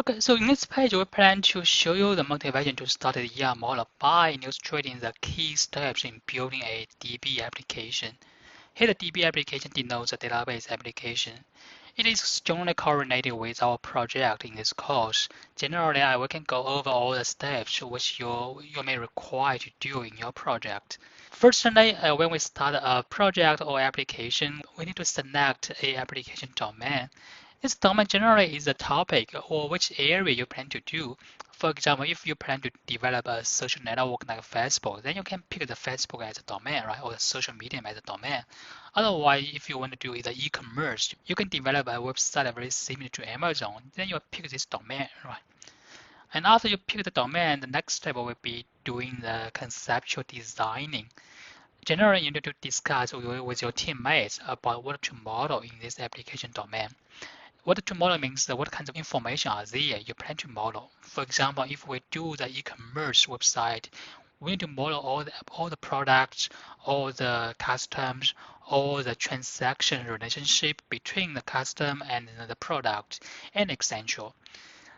Okay, so in this page, we plan to show you the motivation to start the ER model by illustrating the key steps in building a DB application. Here, the DB application denotes a database application. It is strongly correlated with our project in this course. Generally, we can go over all the steps which you may require to do in your project. Firstly, when we start a project or application, we need to select a application domain. This domain generally is a topic or which area you plan to do. For example, if you plan to develop a social network like Facebook, then you can pick the Facebook as a domain, right, or the social media as a domain. Otherwise, if you want to do either e-commerce, you can develop a website very similar to Amazon, then you pick this domain, right? And after you pick the domain, the next step will be doing the conceptual designing. Generally, you need to discuss with your teammates about what to model in this application domain. What to model means what kinds of information are there you plan to model. For example, if we do the e-commerce website, we need to model all the products, all the customs, all the transaction relationship between the custom and the product, and etc.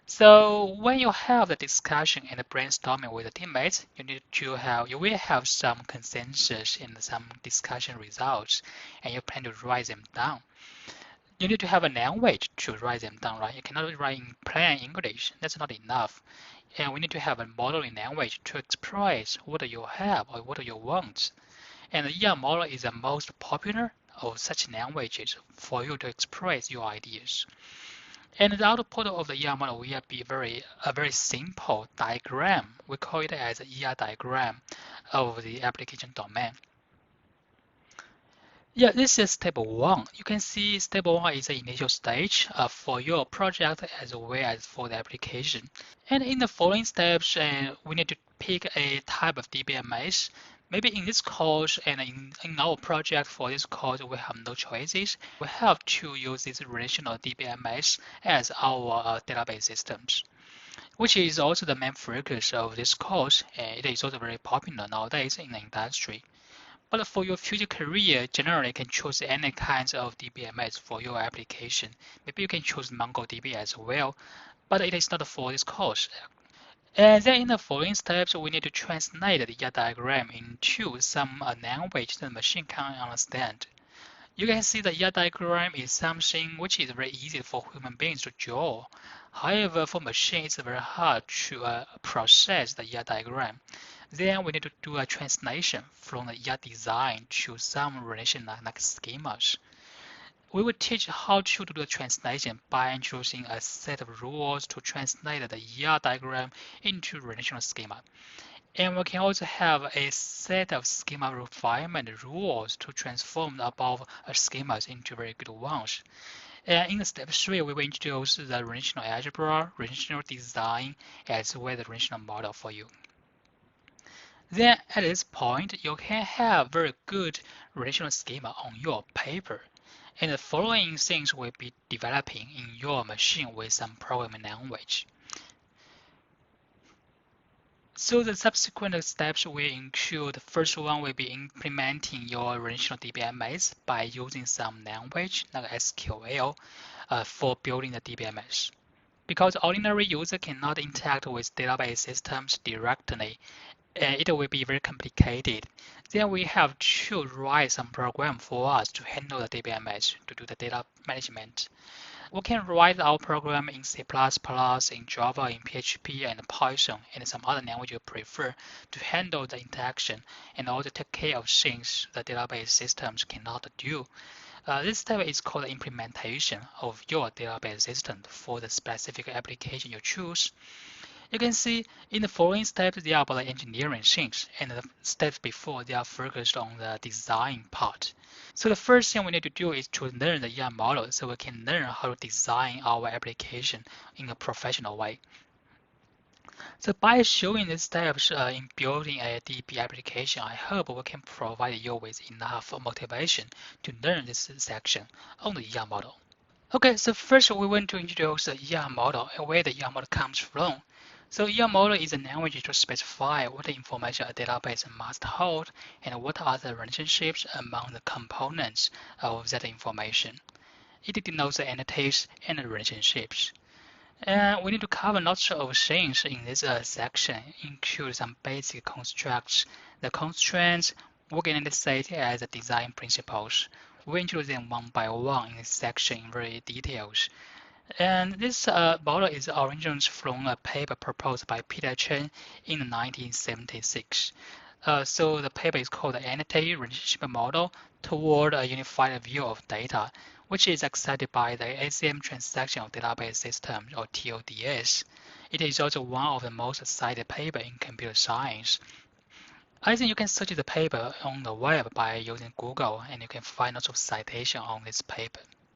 So when you have the discussion and the brainstorming with the teammates, you will have some consensus and some discussion results, and you plan to write them down. You need to have a language to write them down, right? You cannot write in plain English. That's not enough. And we need to have a modeling language to express what you have or what you want. And the ER model is the most popular of such languages for you to express your ideas. And the output of the ER model will be a very simple diagram. We call it as an ER diagram of the application domain. Yeah, this is step one. You can see step one is the initial stage for your project as well as for the application. And in the following steps, we need to pick a type of DBMS. Maybe in this course and in our project for this course, we have no choices. We have to use this relational DBMS as our database systems, which is also the main focus of this course. And it is also very popular nowadays in the industry. But for your future career, generally you can choose any kinds of DBMS for your application. Maybe you can choose MongoDB as well, but it is not for this course. And then in the following steps, we need to translate the diagram into some language that the machine can understand. You can see the diagram is something which is very easy for human beings to draw. However, for machine, it's very hard to process the diagram. Then we need to do a translation from the design to some relation like schemas. We will teach how to do the translation by introducing a set of rules to translate the diagram into relational schema. And we can also have a set of schema refinement rules to transform the above schemas into very good ones. And in step 3, we will introduce the relational algebra, relational design, as well as the relational model for you. Then at this point, you can have very good relational schema on your paper. And the following things will be developing in your machine with some programming language. So the subsequent steps will include, the first one will be implementing your relational DBMS by using some language like SQL for building the DBMS. Because ordinary user cannot interact with database systems directly, it will be very complicated. Then we have to write some program for us to handle the DBMS, to do the data management. We can write our program in C++, in Java, in PHP, and Python, and some other language you prefer to handle the interaction and also take care of things the database systems cannot do. This step is called implementation of your database system for the specific application you choose. You can see in the following steps, they are about the engineering things, and the steps before, they are focused on the design part. So the first thing we need to do is to learn the ER model so we can learn how to design our application in a professional way. So by showing these steps in building a DB application, I hope we can provide you with enough motivation to learn this section on the ER model. Okay, so first we want to introduce the ER model and where the ER model comes from. So ER model is a language to specify what information a database must hold and what are the relationships among the components of that information. It denotes the entities and the relationships. And we need to cover lots of things in this section, include some basic constructs. The constraints we can set as design principles. We introduce them one by one in this section in very details. And this model is originates from a paper proposed by Peter Chen in 1976. So the paper is called the Entity Relationship Model Toward a Unified View of Data, which is accepted by the ACM Transactional Database System, or TODS. It is also one of the most cited papers in computer science. I think you can search the paper on the web by using Google, and you can find lots of citation on this paper.